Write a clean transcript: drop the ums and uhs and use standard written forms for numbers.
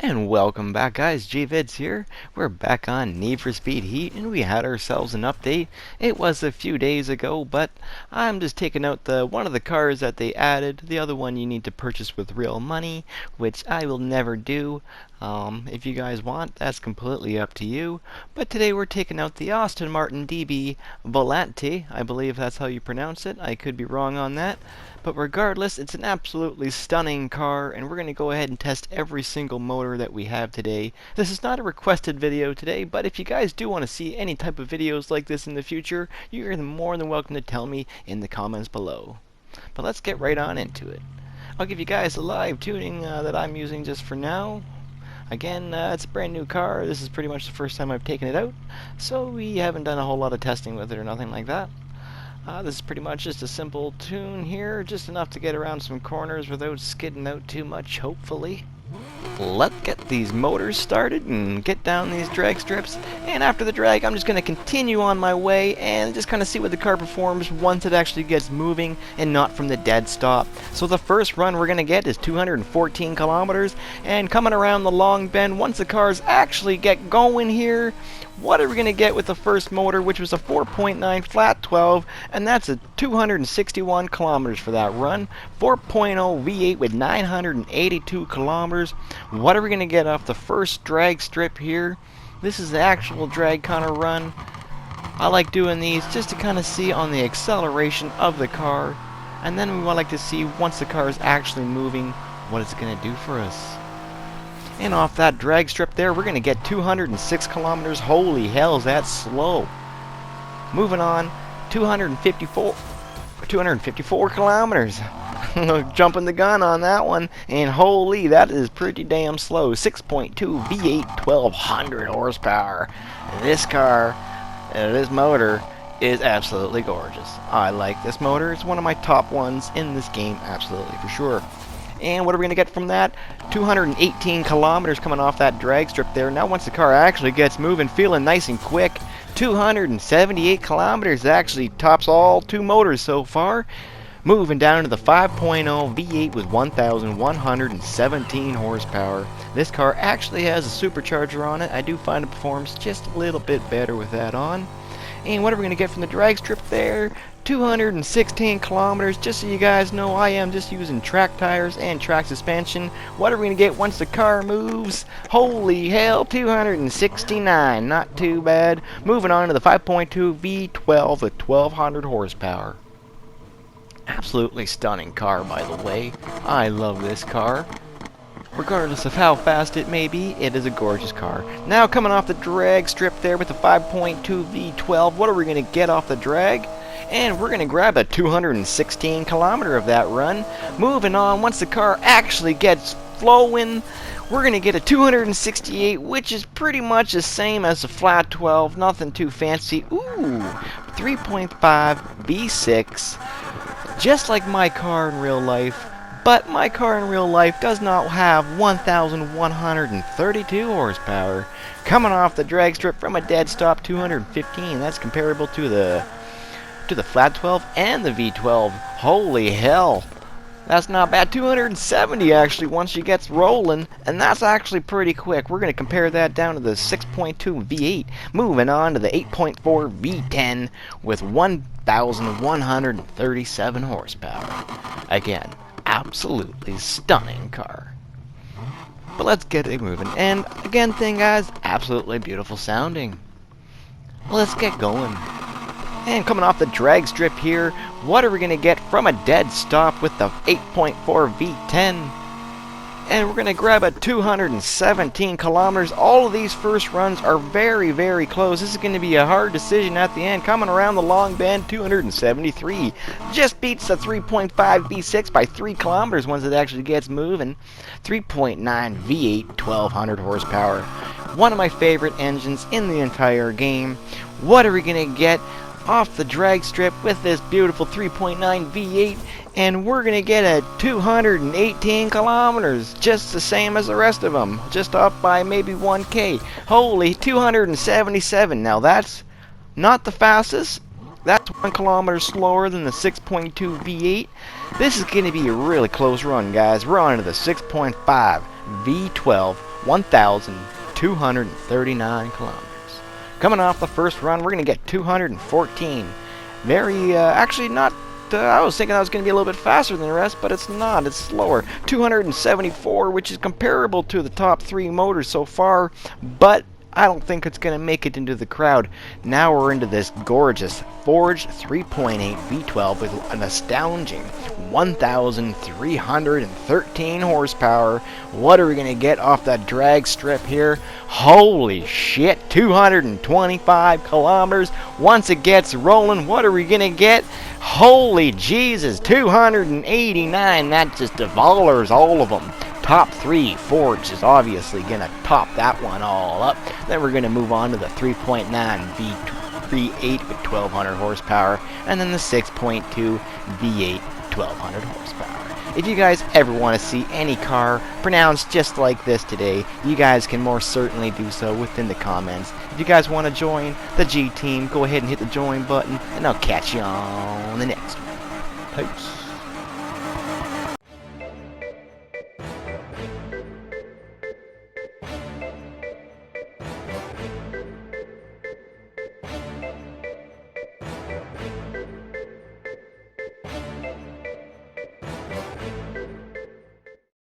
And welcome back, guys. Gvids here. We're back on Need for Speed Heat, and we had ourselves an update. It was a few days ago, but I'm just taking out one of the cars that they added. The other one you need to purchase with real money, which I will never do. If you guys want, that's completely up to you. But today we're taking out the Aston Martin DB Volante. I believe that's how you pronounce it. I could be wrong on that. But regardless, it's an absolutely stunning car, and we're going to go ahead and test every single motor that we have today. This is not a requested video today, but if you guys do want to see any type of videos like this in the future, you're more than welcome to tell me in the comments below. But let's get right on into it. I'll give you guys a live tuning that I'm using just for now. Again, it's a brand new car. This is pretty much the first time I've taken it out, so we haven't done a whole lot of testing with it or nothing like that. This is pretty much just a simple tune here, just enough to get around some corners without skidding out too much, hopefully. Let's get these motors started and get down these drag strips, and after the drag I'm just going to continue on my way and just kind of see what the car performs once it actually gets moving and not from the dead stop. So the first run we're going to get is 214 kilometers, and coming around the long bend, once the cars actually get going here, what are we going to get with the first motor, which was a 4.9 flat 12, and that's a 261 kilometers for that run. 4.0 V8 with 982 kilometers. What are we going to get off the first drag strip here? This is the actual drag kind of run. I like doing these just to kind of see on the acceleration of the car, and then we would like to see once the car is actually moving what it's going to do for us. And off that drag strip there, we're going to get 206 kilometers. Holy hell, is that slow. Moving on, 254 kilometers. Jumping the gun on that one. And holy, that is pretty damn slow. 6.2 V8, 1200 horsepower. This car, this motor, is absolutely gorgeous. I like this motor. It's one of my top ones in this game, absolutely, for sure. And what are we going to get from that? 218 kilometers coming off that drag strip there. Now once the car actually gets moving, feeling nice and quick, 278 kilometers actually tops all two motors so far. Moving down to the 5.0 V8 with 1,117 horsepower. This car actually has a supercharger on it. I do find it performs just a little bit better with that on. And what are we going to get from the drag strip there? 216 kilometers. Just so you guys know, I am just using track tires and track suspension. What are we going to get once the car moves? Holy hell, 269. Not too bad. Moving on to the 5.2 V12 with 1200 horsepower. Absolutely stunning car, by the way. I love this car. Regardless of how fast it may be, it is a gorgeous car. Now coming off the drag strip there with the 5.2 V12, what are we going to get off the drag? And we're going to grab a 216 kilometer of that run. Moving on, once the car actually gets flowing, we're going to get a 268, which is pretty much the same as the flat 12, nothing too fancy. Ooh, 3.5 V6, just like my car in real life. But my car in real life does not have 1,132 horsepower. Coming off the drag strip from a dead stop, 215. That's comparable to the flat 12 and the V12. Holy hell. That's not bad. 270 actually once she gets rolling, and that's actually pretty quick. We're going to compare that down to the 6.2 V8. Moving on to the 8.4 V10 with 1,137 horsepower. Again, absolutely stunning car. But let's get it moving. And again, guys, absolutely beautiful sounding. Let's get going. And coming off the drag strip here, what are we going to get from a dead stop with the 8.4 V10? And we're going to grab a 217 kilometers. All of these first runs are very, very close. This is going to be a hard decision at the end. Coming around the long bend, 273. Just beats the 3.5 V6 by 3 kilometers once it actually gets moving. 3.9 V8, 1200 horsepower. One of my favorite engines in the entire game. What are we going to get off the drag strip with this beautiful 3.9 V8? And we're going to get a 218 kilometers, just the same as the rest of them, just up by maybe 1K. Holy, 277. Now that's not the fastest. That's 1 kilometer slower than the 6.2 V8. This is going to be a really close run, guys. We're on to the 6.5 V12 1,239 kilometers. Coming off the first run, we're going to get 214. Very, actually not, I was thinking I was going to be a little bit faster than the rest, but it's not. It's slower. 274, which is comparable to the top 3 motors so far, but I don't think it's going to make it into the crowd. Now we're into this gorgeous forged 3.8 V12 with an astounding 1,313 horsepower. What are we going to get off that drag strip here? Holy shit, 225 kilometers. Once it gets rolling, what are we going to get? Holy Jesus, 289. That just devours all of them. Top 3 Forge is obviously going to top that one all up. Then we're going to move on to the 3.9 V8 with 1,200 horsepower, and then the 6.2 V8 1,200 horsepower. If you guys ever want to see any car pronounced just like this today, you guys can more certainly do so within the comments. If you guys want to join the G team, go ahead and hit the join button, and I'll catch you on the next one. Peace.